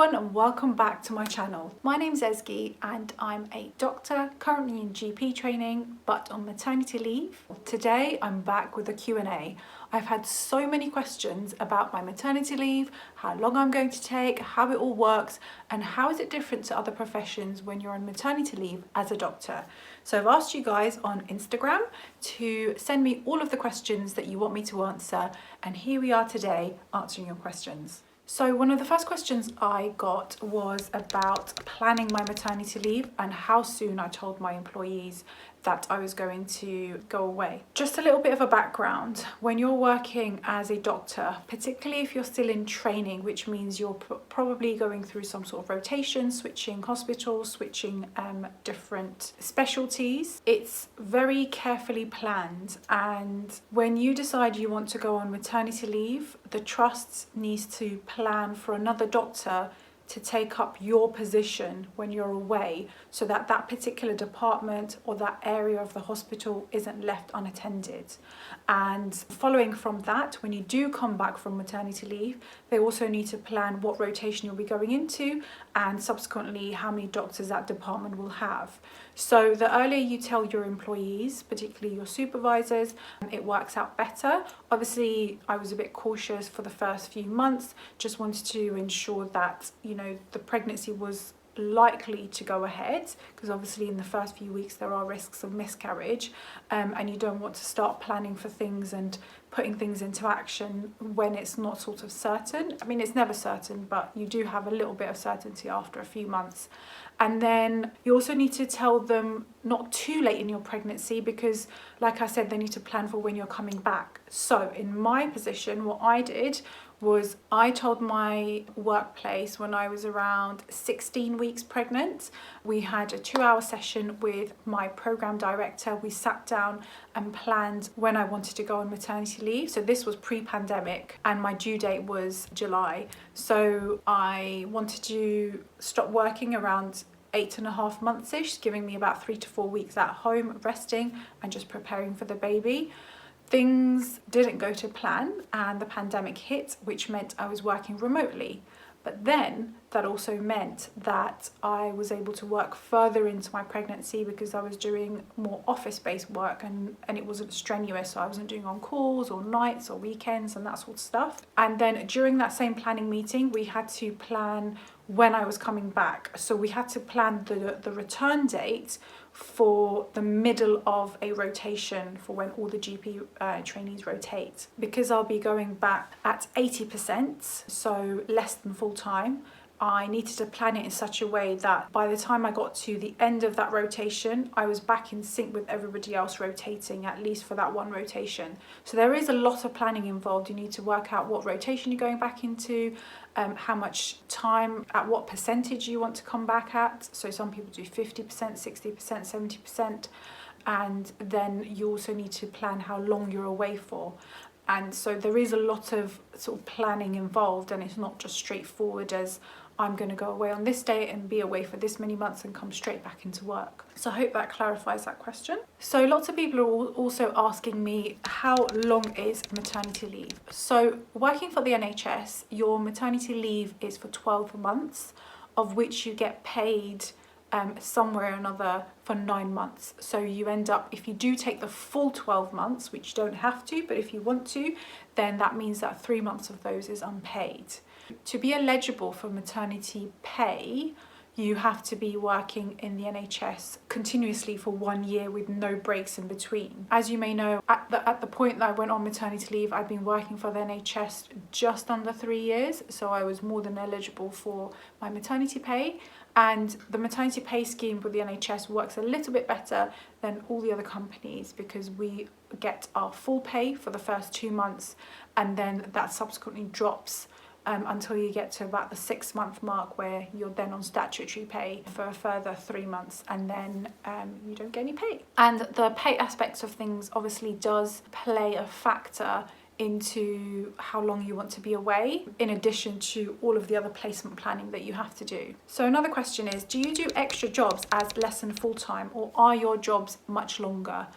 everyone and welcome back to my channel. My name's Ezgi and I'm a doctor currently in GP training but on maternity leave. Today I'm back with a Q&A. I've had so many questions about my maternity leave, how long I'm going to take, how it all works and how is it different to other professions when you're on maternity leave as a doctor. So I've asked you guys on Instagram to send me all of the questions that you want me to answer and here we are today answering your questions. So one of the first questions I got was about planning my maternity leave and how soon I told my employees that I was going to go away. Just a little bit of a background. When you're working as a doctor, particularly if you're still in training, which means you're probably going through some sort of rotation, switching hospitals, switching different specialties, it's very carefully planned. And when you decide you want to go on maternity leave, the trust needs to plan for another doctor to take up your position when you're away so that that particular department or that area of the hospital isn't left unattended. And following from that, when you do come back from maternity leave, they also need to plan what rotation you'll be going into and subsequently how many doctors that department will have. So the earlier you tell your employees, particularly your supervisors, it works out better. Obviously, I was a bit cautious for the first few months, just wanted to ensure that, the pregnancy was likely to go ahead, because obviously in the first few weeks there are risks of miscarriage, and you don't want to start planning for things and putting things into action when it's not sort of certain. I mean, it's never certain, but you do have a little bit of certainty after a few months. And then you also need to tell them not too late in your pregnancy because, like I said, they need to plan for when you're coming back. So in my position, what I did was I told my workplace when I was around 16 weeks pregnant. We had a 2-hour session with my program director. We sat down and planned when I wanted to go on maternity leave. So this was pre-pandemic and my due date was July. So I wanted to stop working around 8.5 months-ish, giving me about 3 to 4 weeks at home resting and just preparing for the baby. Things didn't go to plan and the pandemic hit, which meant I was working remotely. But then that also meant that I was able to work further into my pregnancy because I was doing more office-based work and it wasn't strenuous. So I wasn't doing on calls or nights or weekends and that sort of stuff. And then during that same planning meeting, we had to plan when I was coming back. So we had to plan the return date for the middle of a rotation for when all the GP trainees rotate. Because I'll be going back at 80%, so less than full time, I needed to plan it in such a way that by the time I got to the end of that rotation, I was back in sync with everybody else rotating, at least for that one rotation. So there is a lot of planning involved. You need to work out what rotation you're going back into, how much time, at what percentage you want to come back at. So some people do 50%, 60%, 70%. And then you also need to plan how long you're away for. And so there is a lot of sort of planning involved and it's not just straightforward as I'm going to go away on this day and be away for this many months and come straight back into work. So I hope that clarifies that question. So lots of people are also asking me, how long is maternity leave? So working for the NHS, your maternity leave is for 12 months, of which you get paid somewhere or another for 9 months. So you end up, if you do take the full 12 months, which you don't have to, but if you want to, then that means that 3 months of those is unpaid. To be eligible for maternity pay, you have to be working in the NHS continuously for 1 year with no breaks in between. As you may know, at the point that I went on maternity leave, I'd been working for the NHS just under 3 years, so I was more than eligible for my maternity pay. And the maternity pay scheme with the NHS works a little bit better than all the other companies because we get our full pay for the first 2 months and then that subsequently drops until you get to about the 6-month mark where you're then on statutory pay for a further 3 months and then you don't get any pay. And the pay aspects of things obviously does play a factor into how long you want to be away, in addition to all of the other placement planning that you have to do. So another question is, do you do extra jobs as less than full-time or are your jobs much longer?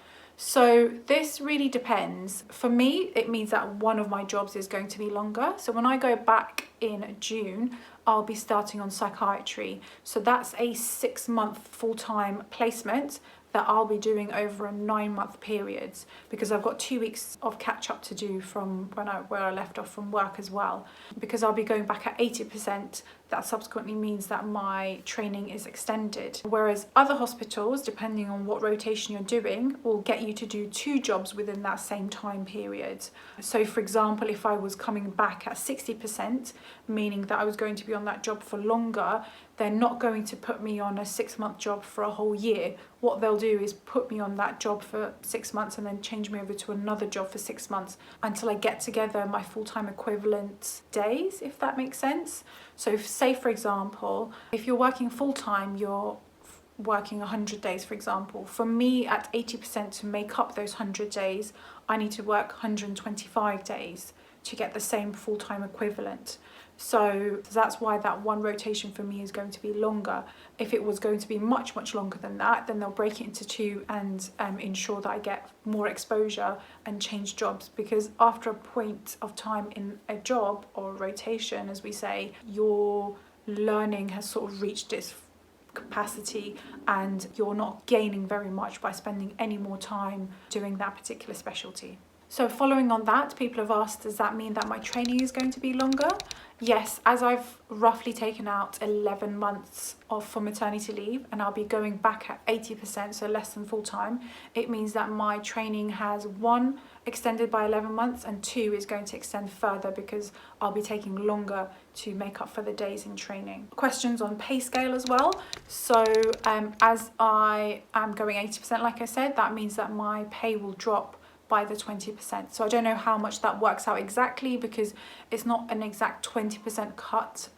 So this really depends. For me, it means that one of my jobs is going to be longer. So when I go back in June, I'll be starting on psychiatry. So that's a 6-month full-time placement that I'll be doing over a 9-month period, because I've got 2 weeks of catch up to do from where I left off from work as well. Because I'll be going back at 80%, that subsequently means that my training is extended. Whereas other hospitals, depending on what rotation you're doing, will get you to do 2 jobs within that same time period. So for example, if I was coming back at 60%, meaning that I was going to be on that job for longer, they're not going to put me on a 6-month job for a whole year. What they'll do is put me on that job for 6 months and then change me over to another job for 6 months until I get together my full-time equivalent days, if that makes sense. So say for example, if you're working full-time, you're working 100 days, for example. For me, at 80% to make up those 100 days, I need to work 125 days to get the same full-time equivalent. So that's why that one rotation for me is going to be longer. If it was going to be much, much longer than that, then they'll break it into 2 and ensure that I get more exposure and change jobs. Because after a point of time in a job or rotation, as we say, your learning has sort of reached its capacity and you're not gaining very much by spending any more time doing that particular specialty. So following on that, people have asked, does that mean that my training is going to be longer? Yes, as I've roughly taken out 11 months off for maternity leave and I'll be going back at 80%, so less than full time, it means that my training has 1, extended by 11 months and 2 is going to extend further because I'll be taking longer to make up for the days in training. Questions on pay scale as well. So as I am going 80%, like I said, that means that my pay will drop by the 20%. So I don't know how much that works out exactly because it's not an exact 20% cut.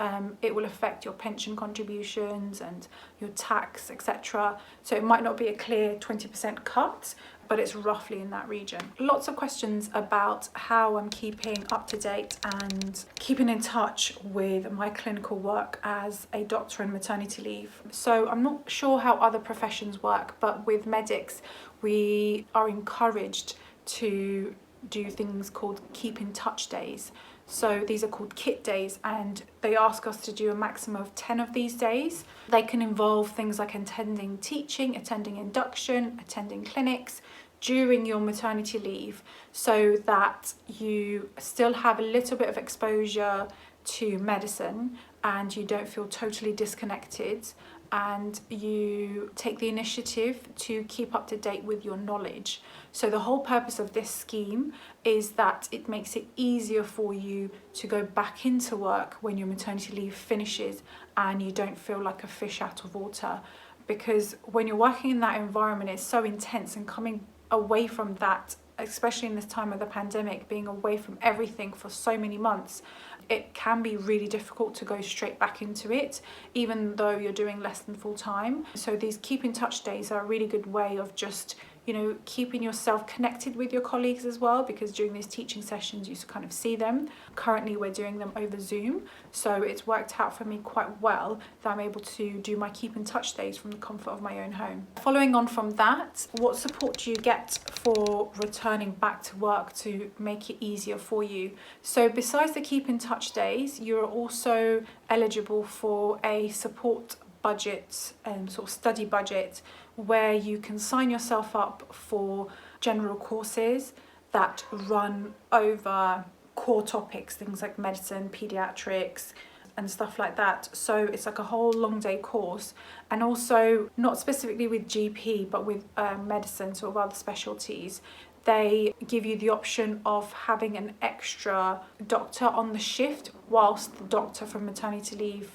It will affect your pension contributions and your tax, etc. So it might not be a clear 20% cut, but it's roughly in that region. Lots of questions about how I'm keeping up to date and keeping in touch with my clinical work as a doctor in maternity leave. So I'm not sure how other professions work, but with medics, we are encouraged to do things called keep in touch days. So these are called kit days and they ask us to do a maximum of 10 of these days. They can involve things like attending teaching, attending induction, attending clinics during your maternity leave so that you still have a little bit of exposure to medicine and you don't feel totally disconnected, and you take the initiative to keep up to date with your knowledge. So the whole purpose of this scheme is that it makes it easier for you to go back into work when your maternity leave finishes and you don't feel like a fish out of water. Because when you're working in that environment, it's so intense, and coming away from that, especially in this time of the pandemic, being away from everything for so many months, it can be really difficult to go straight back into it, even though you're doing less than full time. So these keep in touch days are a really good way of just, you know, keeping yourself connected with your colleagues as well, because during these teaching sessions you kind of see them. Currently we're doing them over Zoom, so it's worked out for me quite well that I'm able to do my keep in touch days from the comfort of my own home. Following on from that, what support do you get for returning back to work to make it easier for you? So besides the keep in touch days, you're also eligible for a support budget, sort of study budget, where you can sign yourself up for general courses that run over core topics, things like medicine, pediatrics and stuff like that. So it's like a whole long day course, and also not specifically with GP but with medicine, sort of other specialties. They give you the option of having an extra doctor on the shift whilst the doctor from maternity leave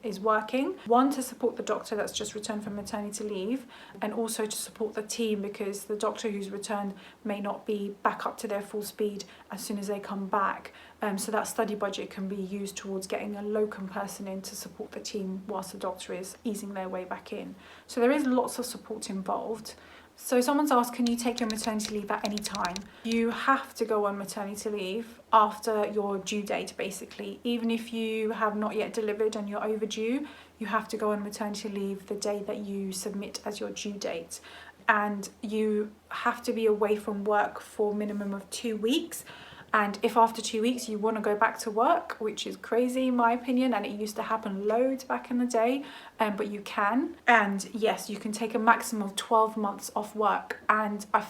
is working. One, to support the doctor that's just returned from maternity leave, and also to support the team, because the doctor who's returned may not be back up to their full speed as soon as they come back. So that study budget can be used towards getting a locum person in to support the team whilst the doctor is easing their way back in. So there is lots of support involved. So someone's asked, can you take your maternity leave at any time? You have to go on maternity leave after your due date, basically. Even if you have not yet delivered and you're overdue, you have to go on maternity leave the day that you submit as your due date. and you have to be away from work for a minimum of 2 weeks. And if after 2 weeks you want to go back to work, which is crazy in my opinion, and it used to happen loads back in the day, but you can. And yes, you can take a maximum of 12 months off work. And I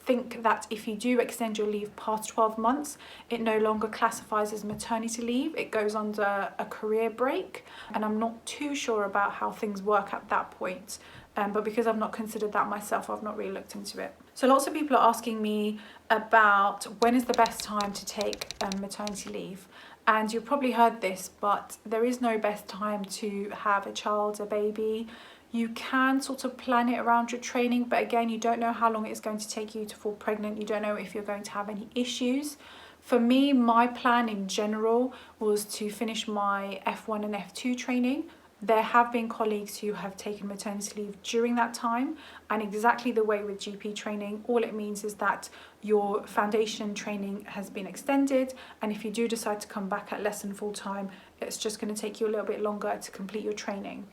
think that if you do extend your leave past 12 months, it no longer classifies as maternity leave. It goes under a career break. And I'm not too sure about how things work at that point. But because I've not considered that myself, I've not really looked into it. So lots of people are asking me about when is the best time to take maternity leave. And you've probably heard this, but there is no best time to have a child, a baby. You can sort of plan it around your training, but again, you don't know how long it's going to take you to fall pregnant. You don't know if you're going to have any issues. For me, my plan in general was to finish my F1 and F2 training. There have been colleagues who have taken maternity leave during that time, and exactly the way with GP training, all it means is that your foundation training has been extended, and if you do decide to come back at less than full time, it's just going to take you a little bit longer to complete your training.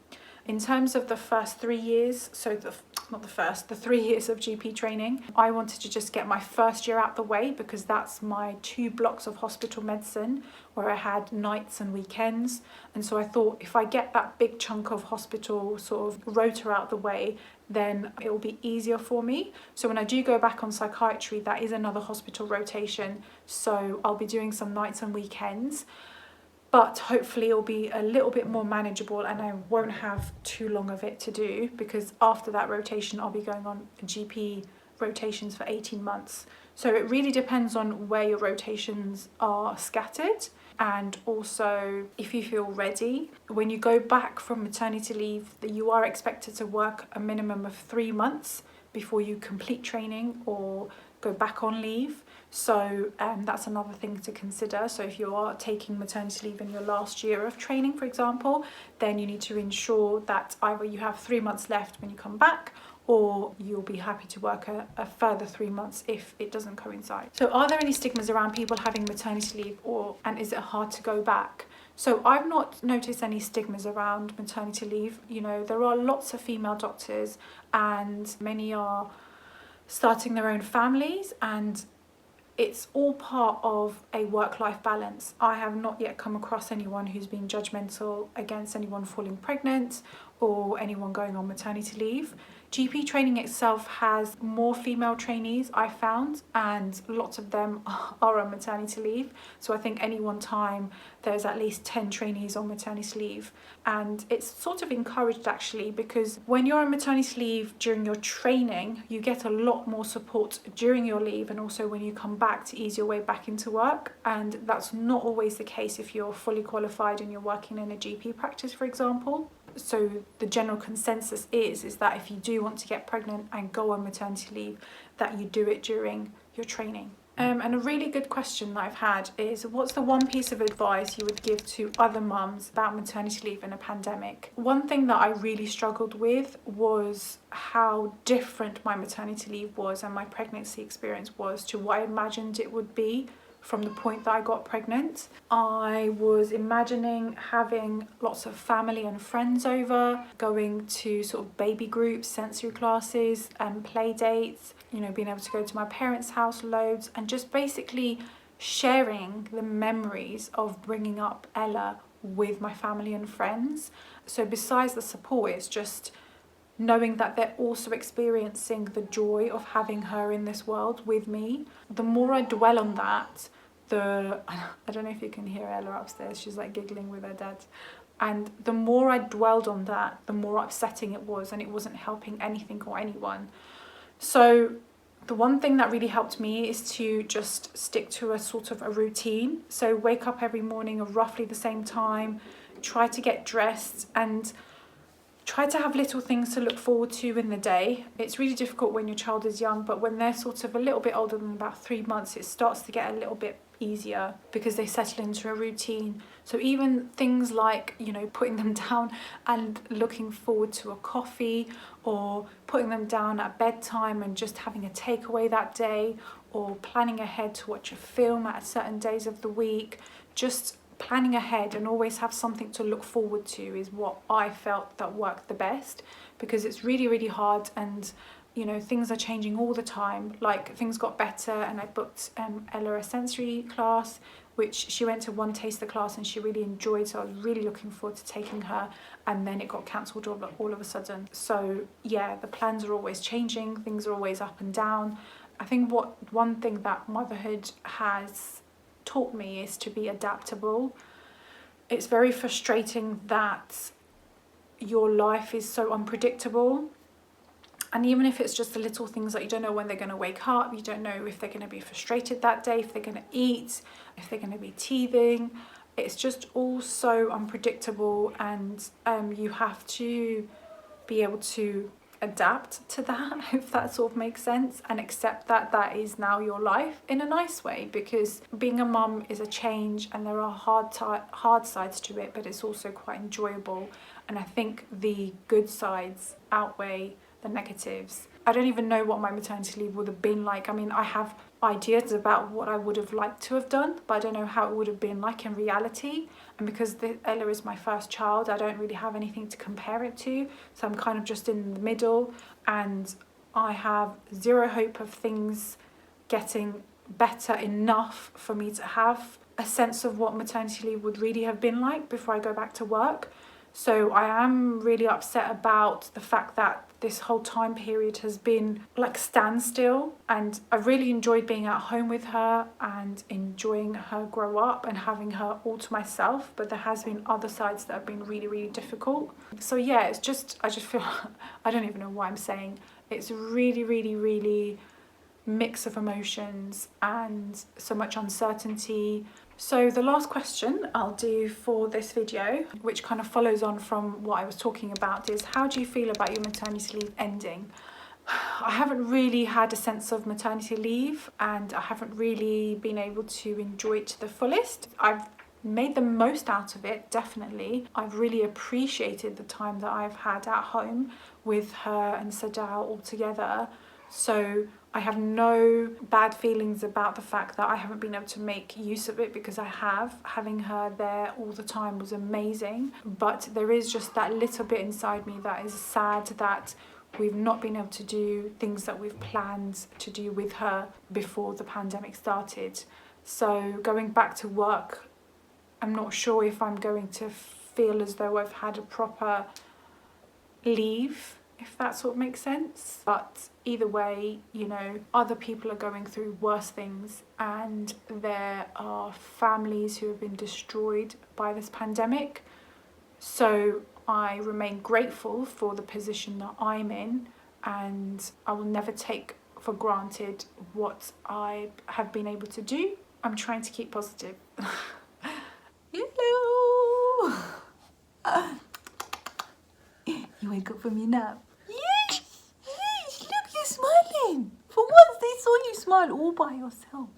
In terms of the first 3 years, so the 3 years of GP training, I wanted to just get my first year out the way, because that's my 2 blocks of hospital medicine where I had nights and weekends. And so I thought if I get that big chunk of hospital sort of rota out the way, then it will be easier for me. So when I do go back on psychiatry, that is another hospital rotation. So I'll be doing some nights and weekends. But hopefully it'll be a little bit more manageable and I won't have too long of it to do, because after that rotation I'll be going on GP rotations for 18 months. So it really depends on where your rotations are scattered, and also if you feel ready. When you go back from maternity leave, you are expected to work a minimum of 3 months before you complete training or go back on leave. So that's another thing to consider. So if you are taking maternity leave in your last year of training, for example, then you need to ensure that either you have 3 months left when you come back, or you'll be happy to work a further 3 months if it doesn't coincide. So are there any stigmas around people having maternity leave, and is it hard to go back? So I've not noticed any stigmas around maternity leave. You know, there are lots of female doctors and many are starting their own families, and it's all part of a work-life balance. I have not yet come across anyone who's been judgmental against anyone falling pregnant or anyone going on maternity leave. GP training itself has more female trainees, I found, and lots of them are on maternity leave. So I think any one time there's at least 10 trainees on maternity leave. And it's sort of encouraged actually, because when you're on maternity leave during your training, you get a lot more support during your leave and also when you come back to ease your way back into work. And that's not always the case if you're fully qualified and you're working in a GP practice, for example. So the general consensus is that if you do want to get pregnant and go on maternity leave, that you do it during your training. And a really good question that I've had is, what's the one piece of advice you would give to other mums about maternity leave in a pandemic? One thing that I really struggled with was how different my maternity leave was and my pregnancy experience was to what I imagined it would be from the point that I got pregnant. I was imagining having lots of family and friends over, going to sort of baby groups, sensory classes and play dates, you know, being able to go to my parents' house loads and just basically sharing the memories of bringing up Ella with my family and friends. So besides the support, it's just knowing that they're also experiencing the joy of having her in this world with me. The more I dwell on that, I don't know if you can hear Ella upstairs, she's like giggling with her dad. And the more I dwelled on that, the more upsetting it was, and it wasn't helping anything or anyone. So the one thing that really helped me is to just stick to a sort of a routine. So wake up every morning at roughly the same time, try to get dressed and try to have little things to look forward to in the day. It's really difficult when your child is young, but when they're sort of a little bit older than about 3 months, it starts to get a little bit easier because they settle into a routine. So even things like, you know, putting them down and looking forward to a coffee, or putting them down at bedtime and just having a takeaway that day, or planning ahead to watch a film at certain days of the week, just planning ahead and always have something to look forward to is what I felt that worked the best, because it's really, really hard. And you know, things are changing all the time. Like, things got better, and I booked Ella a sensory class, which she went to one taster class and she really enjoyed, so I was really looking forward to taking her, and then it got cancelled all of a sudden. So yeah, the plans are always changing, things are always up and down. I think one thing that motherhood has taught me is to be adaptable. It's very frustrating that your life is so unpredictable. And even if it's just the little things that you don't know when they're going to wake up, you don't know if they're going to be frustrated that day, if they're going to eat, if they're going to be teething. It's just all so unpredictable, and you have to be able to adapt to that, if that sort of makes sense, and accept that that is now your life in a nice way, because being a mum is a change and there are hard sides to it, but it's also quite enjoyable. And I think the good sides outweigh the negatives. I don't even know what my maternity leave would have been like. I mean, I have ideas about what I would have liked to have done, but I don't know how it would have been like in reality. And because Ella is my first child, I don't really have anything to compare it to, so I'm kind of just in the middle, and I have zero hope of things getting better enough for me to have a sense of what maternity leave would really have been like before I go back to work. So I am really upset about the fact that this whole time period has been like standstill, and I really enjoyed being at home with her and enjoying her grow up and having her all to myself, but there has been other sides that have been really, really difficult. So yeah, I just feel, I don't even know what I'm saying. It's really, really, really mix of emotions and so much uncertainty. So the last question I'll do for this video, which kind of follows on from what I was talking about, is how do you feel about your maternity leave ending? I haven't really had a sense of maternity leave, and I haven't really been able to enjoy it to the fullest. I've made the most out of it, definitely. I've really appreciated the time that I've had at home with her and Sadao all together. So I have no bad feelings about the fact that I haven't been able to make use of it, because I have. Having her there all the time was amazing, but there is just that little bit inside me that is sad that we've not been able to do things that we've planned to do with her before the pandemic started. So going back to work, I'm not sure if I'm going to feel as though I've had a proper leave, if that sort of makes sense. But either way, you know, other people are going through worse things, and there are families who have been destroyed by this pandemic. So I remain grateful for the position that I'm in, and I will never take for granted what I have been able to do. I'm trying to keep positive. Hello! You wake up from your nap. Yes! Yes! Look, you're smiling! For once they saw you smile all by yourself.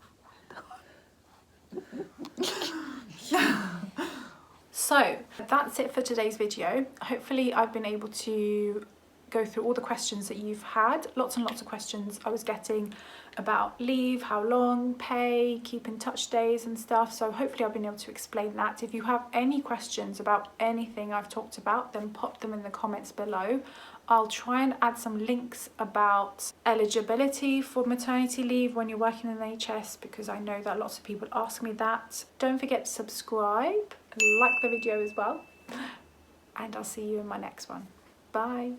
So that's it for today's video. Hopefully I've been able to go through all the questions that you've had. Lots and lots of questions I was getting about leave, how long, pay, keep in touch days and stuff. So hopefully I've been able to explain that. If you have any questions about anything I've talked about, then pop them in the comments below. I'll try and add some links about eligibility for maternity leave when you're working in the NHS, because I know that lots of people ask me that. Don't forget to subscribe and like the video as well. And I'll see you in my next one. Bye.